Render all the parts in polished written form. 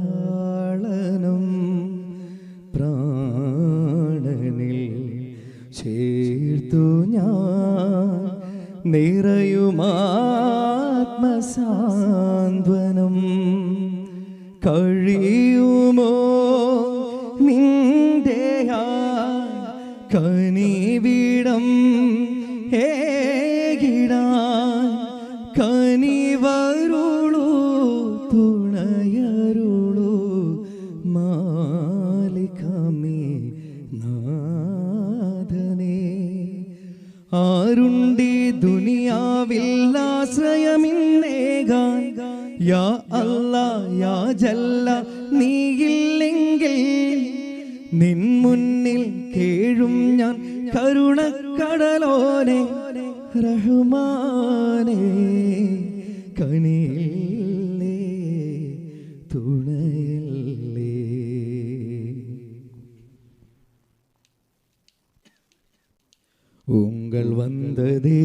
ആർദ്രലാളനം പ്രാണനിൽ ചേർത്തു ഞാൻ നിറയുമാത്മസാന്ത്വനം കഴിയുമോ നിന്റെയാ കനിവിടം ഏകിടാൻ കനിവരുളു തുണയരുളു മാലികമേ നാഥനേ ആരുണ്ടി ദുനിയാവിൽ ആശ്രയമിന്നേകാൻ യാ അല്ലാ യാ ജല്ല നീയില്ലെങ്കിൽ നിൻ മുന്നിൽ കേഴും ഞാൻ കരുണക്കടലോനെ റഹ്മാനേ കനിയില്ലേ തുണയല്ലേ. ഉങ്ങൾ വന്നതേ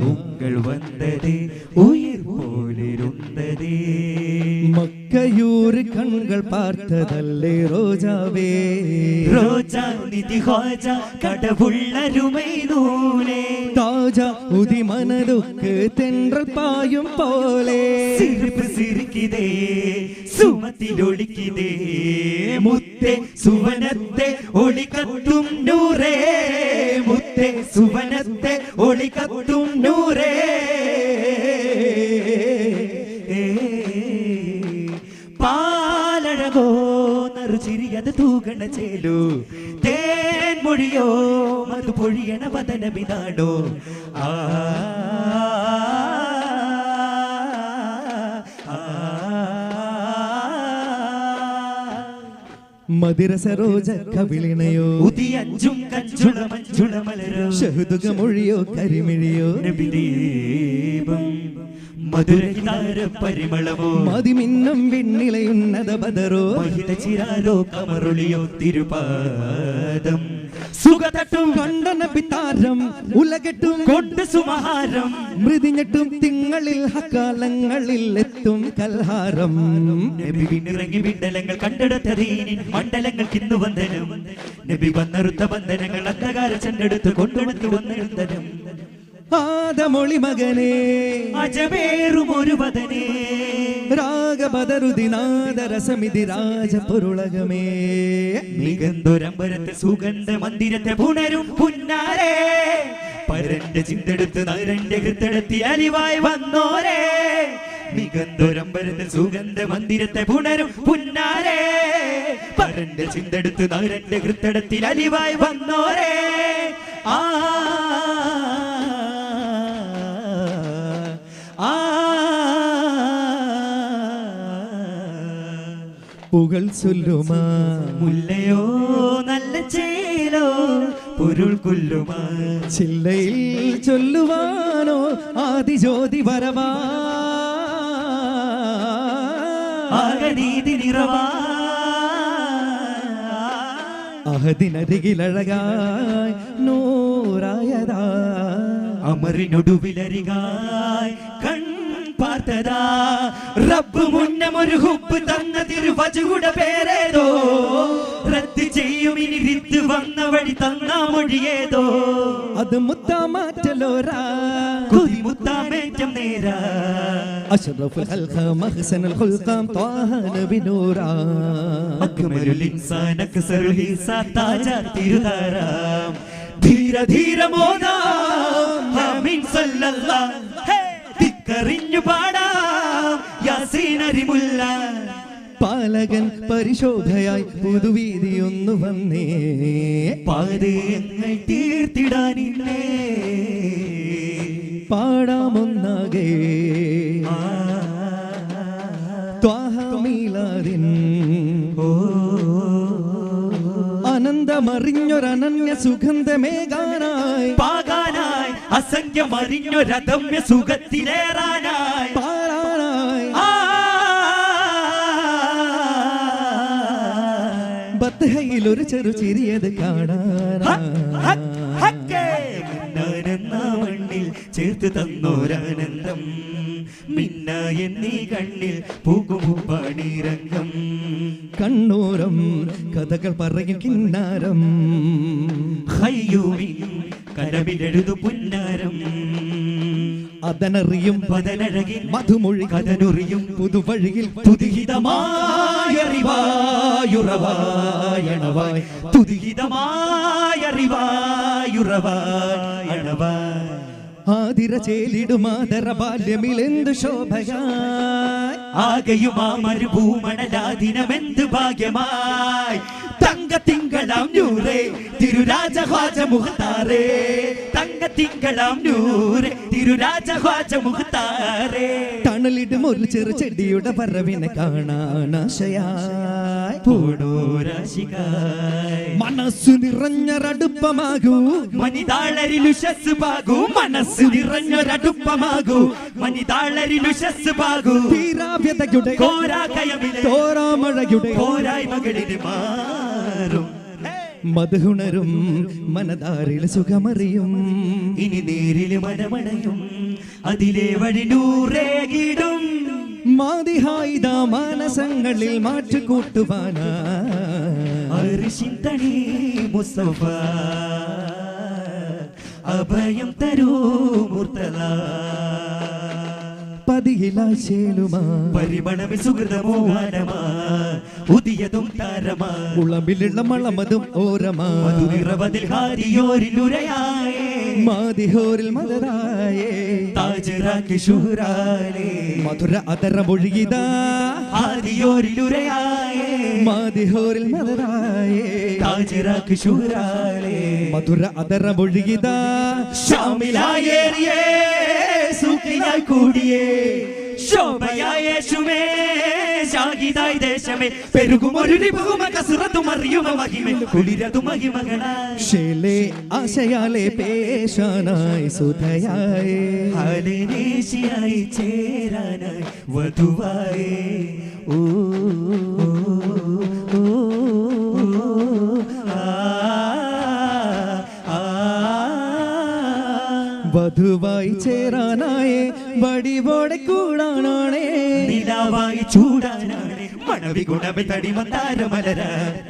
உங்கள் வந்ததே உயிர் போலிருந்ததே മക്കയൂർ കൺകൾ பார்த்ததல்லே ரோஜாவே ரோஜா நிதி ஹோஜா கடவுள்ளருமை நூலே தாஜா உதி மனதுக்கு தென்றல் பாயும் போலே சிரிப்பு சிரிக்குதே சுமத்தில் ஒழிக்குதே முத்தே சுவனത്തെ ஒளி கத்தும் நூரே முத்தே சுவனത്തെ ஒளി കത്തും നൂരേ പാലഴകോ നറുചിരിയത് തൂകണ ചേലു തേൻ മൊഴിയോ മധു പൊഴിയണ വദനമിതാണോ ആ മധുര സരോജ കവിളിണയോ ഉദിയഞ്ചും കഞ്ചുള മഞ്ചുള മലരോ ശഹുദുക മൊഴിയോ കരിമിഴിയോ നബിദീപം മധുരഗീതാര പരിമളമോ മതിമിന്നം വിണ്ണിലയുന്നത ബദറോ മഹിത ചിരാലോ കമറുളിയോ തിരുപാദം സുഖതട്ടും കണ്ടന പിതാരം ഉലകെട്ടും കൊണ്ട് സുമഹാരം മൃതിഞ്ഞെട്ടും തിങ്ങളിൽ ഹക്കാലങ്ങളിൽ എത്തും കൽഹാരം നബി വിണ്ണിറങ്ങി വിണ്ടലങ്ങൾ കണ്ടെടുത്തതീനിൻ മണ്ഡലങ്ങൾക്ക് ഇന്നു വന്ദനം നബി വന്നറുത്ത ബന്ധനങ്ങൾ അന്ധകാര ചെണ്ടെടുത്ത് കൊണ്ടുവന്നു വന്നിരുന്നനം ആദമൊളി മകനേ അജമേറും ഒരു വദനേ രാഗബദറുദിനാദ രസമിതി രാജപൊരുളകമേ മികന്തൊരമ്പരത്തെ സുഗന്ധ മന്ദിരത്തെ പുണരും പുന്നാരേ പരന്റെ ചിന്തെടുത്ത് നരന്റെ കൃത്തെടുത്തി അലിവായി വന്നോരേ മികന്തൊരമ്പരത്തെ സുഗന്ധ മന്ദിരത്തെ പുണരും പുന്നാരേ പരന്റെ ചിന്തെടുത്ത് നരന്റെ കൃത്തെടുത്തി അലിവായി വന്നോരേ ആ പുകൾ ചൊല്ലുമാ മുല്ലയോ നല്ല ചേലോ പൊരുൾ കൊല്ലുമാ ചില്ലയിൽ ചൊല്ലുവാനോ ആദിജ്യോതി വരവാ ആകനീതി നിറവാ അഹദിനരികിലഴകായി നൂറായതാ അമറിനൊടുവിലരികായി കൺ பார்த்ததா റബ്ബ് മുന്നമൊരു ഹുബ്ബ് തന്ന തിരുവജുടെ പേരേതോ റദ്ദ് ചെയ്യും ഇനി റിത്ത് വന്ന വഴി തന്ന മൊഴിയേതോ അത് മുത്താമാറ്റലോരാ കൊതി മുത്താമേറ്റം നേരാ അഷ്റഫുൽ ഖൽഖ മഹ്സനുൽ ഖുൽഖാം ത്വാഹ നബി നൂറാ അക്മലുൽ ഇൻസാൻ അക്സറുൽ ഹിസാൻ താജ തിരുതാരാം ധീര ധീര മോദാം ആമീൻ സല്ലല്ലാഹ് കറിഞ്ഞു പാടാം യാസീൻ അരിമുല്ല പാലകൻ പരിശോധയായി പുതുവീതിയൊന്നു വന്നേ പാദങ്ങൾ തീർത്തിടാനില്ലേ പാടാമൊന്നാകെ ത്വാഹ മീലാദിൻ അനന്തമറിഞ്ഞൊരനന്യ സുഗന്ധമേകാനായി പാകാനായി അസംഖ്യമറിഞ്ഞൊരതമ്യ സുഖത്തിലേറാനായി പാടാനായി ബത്തഹയിൽ ഒരു ചെറു ചിരിയത് കാണാനായി മണ്ണിൽ ചേർത്ത് തന്നോരാനന്ദം മിന്ന എന്നീ കണ്ണിൽ പോകും പണിരംഗം കണ്ണൂരം കഥകൾ പറയും കിന്നാരം ഹയ്യൂവിൻ കനവിലെഴുതു പുന്നാരം അതനറിയും പതനഴകിൻ മധുമൊഴി കഥനുറിയും പുതുവഴിയിൽ തുതിഹിതമായറിവായുറവായണവായ് തുതിഹിതമായറിവായുറവായണവായ് ആതിര ചേലിടുമാതര ബാല്യമിലെന്ത് ശോഭയായി ആകെയും ആ മരുഭൂമണലാദിനമെന്ത് ഭാഗ്യമായി തങ്കത്തിങ്കളാം നൂറേ തിരുരാജ ഖ്വാജ മുഖ്താറേ തങ്കത്തിങ്കളാം നൂറേ തിരുരാജ ഖ്വാജ മുഖ്താറേ തണലിടും ഒരു ചെറു ചെടിയുടെ പറവിനെ കാണാനാശയായി പൂടോരാശികായ് മനസ്സു നിറഞ്ഞൊരടുപ്പമാകൂ മനിതാളരിലുഷസ് പാകൂ മനസ്സ് നിറഞ്ഞൊരടുപ്പമാകൂ മനിതാളരിലുഷസ് പാകൂ തീരാവ്യതയുടെ കോരാകയമിലെ തോരാമഴയുടെ പോരായ്മകളിന് മാറും മധുണരും മനതാരിൽ സുഖമറിയും ഇനി നേരില് മനമണയും അതിലെ വഴി നൂറേകിടും മാതിഹായിത മാനസങ്ങളിൽ മാറ്റുകൂട്ടുവാനാ അർശിന്തണി മുസ്തഫ അഭയം തരൂ മുർത്തല പതിയിലാശേലുമാ പരിമണമി സുഹൃതമോ വാനമാ ഉദിയതും താരമാ ഉളമ്പിലുള്ള മളമതും ഓരമാ മധുനിറവതിൽ ഹാരിയോരിലുരയായേ മാതിഹോരിൽ മദരായേ താജറാക്കി ശുഹ്റാനേ മധുര അതര മൊഴിയിതാ ഹാരിയോരിലുരയായേ മാതിഹോരിൽ മദരായേ താജറാക്കി ശുഹ്റാനേ മധുര അതര മൊഴിയിതാ ഷാമിലായേറിയേ സൂഖിയായി കൂടിയേ ശോഭയായ യേശുവേ ഷാഹിദായി ദേശമേ പെരുകുമൊരു നിപുമ കസുറത്തും അറിയുമ മഹിമ കുളിരതു മഹിമകളായി ശേലേ ആശയാലെ പേശാനായി സുധയായി ഹാലേശിയായി ചേരാനായി വധുവായേ ഓ വധുവായി ചേരാനായേ വടിവോടെ കൂടാനാണേ നിലാവായി ചൂടാനാണ് മണവി ഗുണമെ തടിമന്താരമലര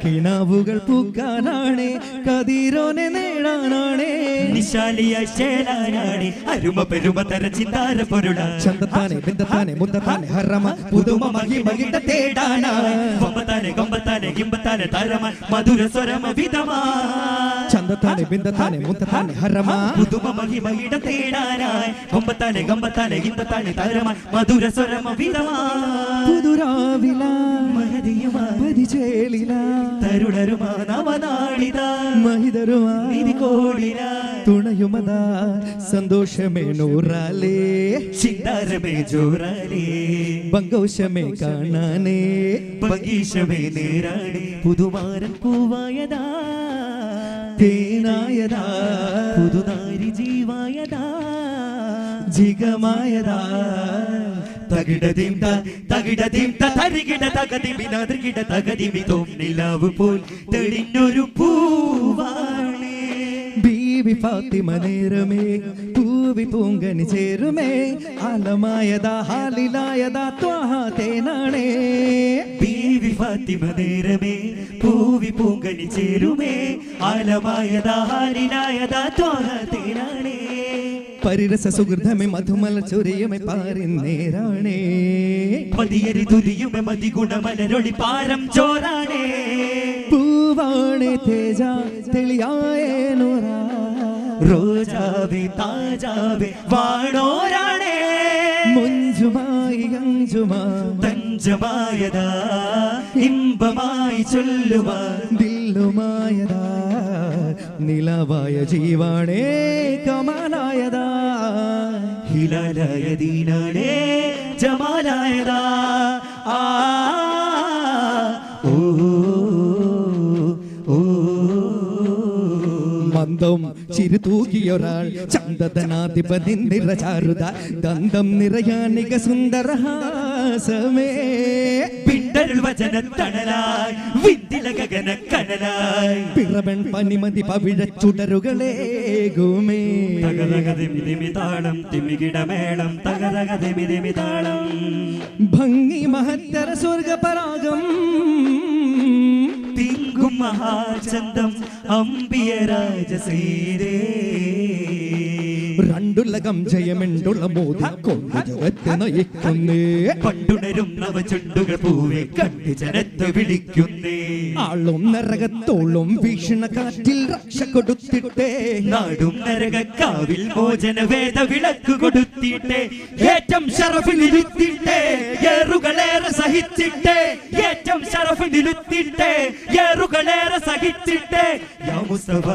കിണാവുകൾ പൂക്കാനാണേ കതിരോനെ നേടാനാണേ നിശാലിയായി ചേലാനാണ് അരുമ പെരുമ തര ചിന്താര പൊരുള ചന്തത്താനെ ബിന്ദത്താനെ മുന്തത്താനെ ഹറമ പുതുമ മഹിമകിട തേടാനാ കൊമ്പത്താനെ കൊമ്പത്താനെ ഗിമ്പത്താനെ തരമ മധുര സ്വരമ വിധമാ ചന്തത്താനെ ബിന്ദത്താനെ മുന്തത്താനെ ഹറമ പുതുമ മഹിമകിട തേടാനായി കൊമ്പത്താനെ ഗമ്പത്താനെ ഗിമ്പത്താനെ തരമ മധുര സ്വരമ വിധമാ പുതുരാവില മഹദിയുമാ പതിചേലില തരുണരുമാ നവനാളിത മഹിതരുമാ നിധി കോടില തുണയുമതാ സന്തോഷമേ നൂറാലേ ചിന്താരമേ ജോറാലേ ബങ്കോശമേ കാണാനേ പകീശമേ നേരാണേ പുതുമാരൻ പൂവായതാ തേനായതാ പുതുനാരി ജീവായതാ ജിഗമായതാ തകിടതിം തകിടതിം തരികിട തകതിമി നദികിട തകതിമി തോന്നിലാവ് പോൽ തെളിഞ്ഞൊരു പൂവാണേ ബീവി ഫാത്തിമ നേരമേ പൂവി പൂങ്കനി ചേരുമേ ആലമായതാ ഹാലിലായതാ ത്വാഹ തേനാണേ ബീവി ഫാത്തിമ നേരമേ പൂവി പൂങ്കണി ചേരുമേ ആലമായതാ ഹാരിലായതാ ത്വാഹ തേനാണേ പരിരസ സുഹൃതമേ മധുമല ചൊരിയുമേ പാരിന്നേരാണേ മതിയരി തുരിയുമേ മതി ഗുണമലരൊളി പാരം ചോറാണേ പൂവാണേ തേജ തെളിയായേ നൂറാ റോജാവേ താജാവേ വാണോരാണേ മുഞ്ചുമായി അഞ്ചുമാ തഞ്ചമായതാ ഇമ്പമായി ചൊല്ലുവാ ദില്ലുമായതാ നിലവായ ജീവാണേ കമാലായതാ ഹിലാലായ ദീനാണേ ജമാലായതാ ആ ഓ ഓ മന്ദം ചിരി തൂകിയൊരാൾ ചന്ദനാധിപതി നിറചാരുത ദന്തം നിറയാനിക സുന്ദരഹാസമേ പിണ്ട വിതരുൾ വചനത്തണലായി വിന്ദില ഗഗന കനലായി പിറവൻ പനിമതി പവിഴച്ചുടരുകളേകുമേ തകതകതിമിതിമിതാളം തിമികിടമേളം തകതകതിമിതിമിതാളം ഭംഗി മഹത്തര സ്വർഗപരാഗം തിങ്കും മഹാചന്തം അമ്പിയ രാജസീരേ രണ്ടുലകം ജയമെണ്ടുള്ള മോദിക്കൊണ്ട് ജഗത്തെ നയിക്കുന്നേ പണ്ടുണരും നവചുണ്ടുകൾ പൂവെ കണ്ട് ജനത്തെ വിളിക്കുന്നേ ആളും നരകത്തോളും വീക്ഷണ കാറ്റിൽ രക്ഷ കൊടുത്തിട്ടേ നാടും നരകക്കാവിൽ മോചന വേദ വിളക്ക് കൊടുത്തിട്ടേ ഏറ്റം ഷറഫിലിരുത്തിട്ടേ ഏറുകളേറെ സഹിച്ചിട്ടേ ഏറ്റം ഷറഫിലിരുത്തിട്ടേ ഏറുകളേറെ സഹിച്ചിട്ടേ യാ മുസ്തഫ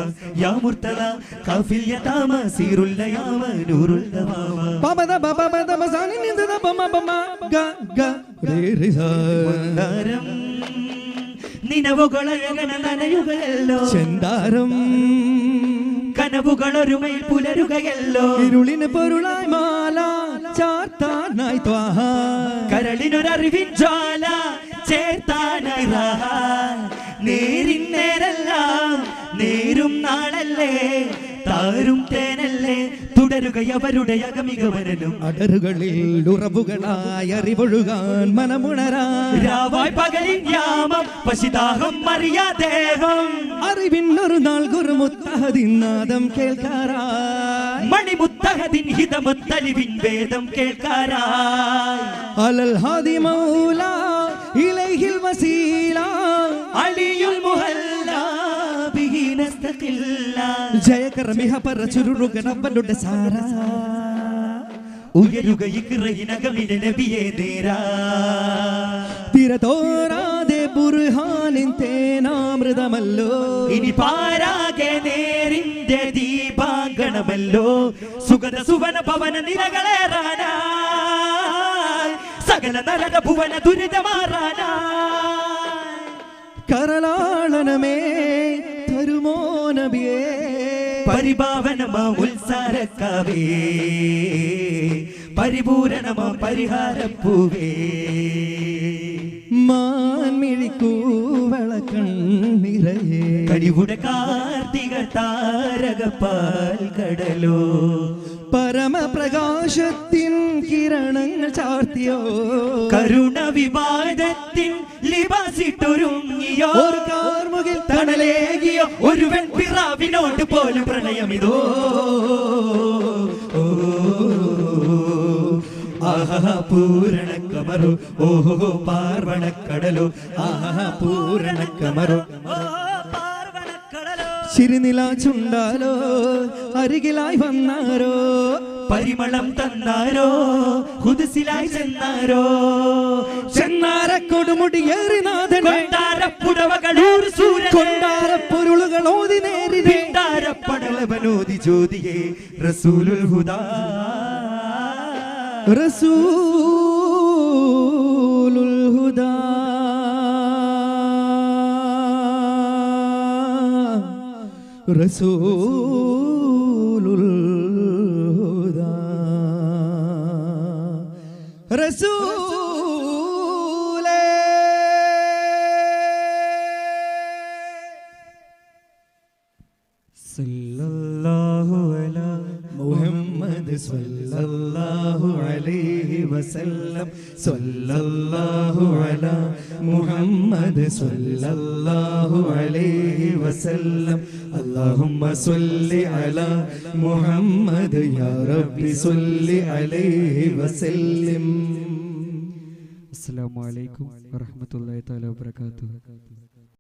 യാ മുർത്തല കാഫിൽ യതാമ സീറുൽ ലയാമ നൂറുൽ ദവാമ പബദ ബബദ ബസാനി നിദ ബമ ബമ ഗ ഗ രേ രി സ നരം നിനവുകളഴകന നനയുകയല്ലോ ചെന്താരം കനവുകളൊരുമയിൽ പുലരുകയല്ലോ ഇരുളിന് പൊരുളായി മാല ചാർത്താനായി ത്വാഹ കരളിനൊരറിവിൻ ജ്വാല ചേർത്താനായി റാഹ നേരിൻ നേരെല്ലാം നേരും നാളല്ലേ താരും തേനല്ലേ തുടരുകയവരുടെ അകമികവരനും അടരുകളിൽ ഉറവുകളായി അറിവൊഴുകാൻ മനമുണരാൻ രാവായ് പകലിൻ യാമം പശിദാഹം മറിയാദേഹം അറിവിന്നൊരു നാൾ ഗുരുമുത്തഹദിനാദം കേൾക്കാറായി മണിമുത്തഹദിൻ ഹിതമുത്തലിവിൻ വേദം കേൾക്കാറായി അലൽ ഹാദി മൗല ഇലൈഹിൽ വസീല അലിയുൽ മുഹല്ല ബിഹി നസ്തഖില്ല ജയകരമിഹ പറ ചുരുളുകനവരുടെ സാര ഉയരുക ഇക്റഹിനകമിലെ നബിയേ നേരാ തിരതോരാതെ ബുർഹാനിൻ തേനാമൃതമല്ലോ ഇനി പാരാകെ നേരിന്റെ ദീപാങ്കണമല്ലോ സുഗത സുവന പവന നിരകളേറാനായി സകല നരക ഭുവന ദുരിതമാറാനായി കരലാളനമേ തരുമോ നബിയേ പരിഭാവനമാ ഉത്സാരക്കാവേ പരിപൂരണമാ പരിഹാരപ്പൂവേ മാൻമിഴിക്കൂവള കണ്ണിറയേ കഴിവുടെ കാർത്തിക താരകപ്പാൽ കടലോ പരമപ്രകാശത്തിൻ കിരണങ്ങൾ ചാർത്തിയോ കരുണ വിവാദത്തിൻ ലിബാസിട്ടൊരുങ്ങിയോ ഒരു കാർമുകിൽ തണലേകിയോ ഒരു വെൺപിറാവിനോട് പോലും പ്രണയമിതോ ആഹാ പൂരണ കമറു ഓഹോ പാർവണ കടലോ ആഹാ പൂരണ കമറു ചിരിനില ചുണ്ടാലോ അരികിലായി വന്നാരോ പരിമളം തന്നാരോ കുതിസിലായി ചെന്നാരോ ചെന്നാര കൊടുമുടിയേറി നാഥനെ കൊണ്ടാരപ്പുടവകളൂർ സൂര്യൻ കൊണ്ടാരപ്പൊരുളുകൾ ഓതി നേരിനെ കൊണ്ടാരപ്പടലവനോതി ജ്യോതിയെ റസൂലുൽ ഹുദാ റസൂലുൽ ഹുദാ റസൂലുൽ ഹുദാ റസൂലേ സല്ലല്ലാഹു അലാ മുഹമ്മദ് സല്ലല്ലാഹു അലൈഹി വസല്ലം സല്ലല്ലാഹു അലാ മുഹമ്മദ് സല്ലല്ലാഹു അലൈഹി വസല്ലം അല്ലാഹുമ്മ സ്വല്ലി അലാ മുഹമ്മദ് യാ റബ്ബി സ്വല്ലി അലൈഹി വസല്ലം. അസ്സലാമു അലൈക്കും വറഹ്മത്തുള്ളാഹി തആല വബറകാതുഹു.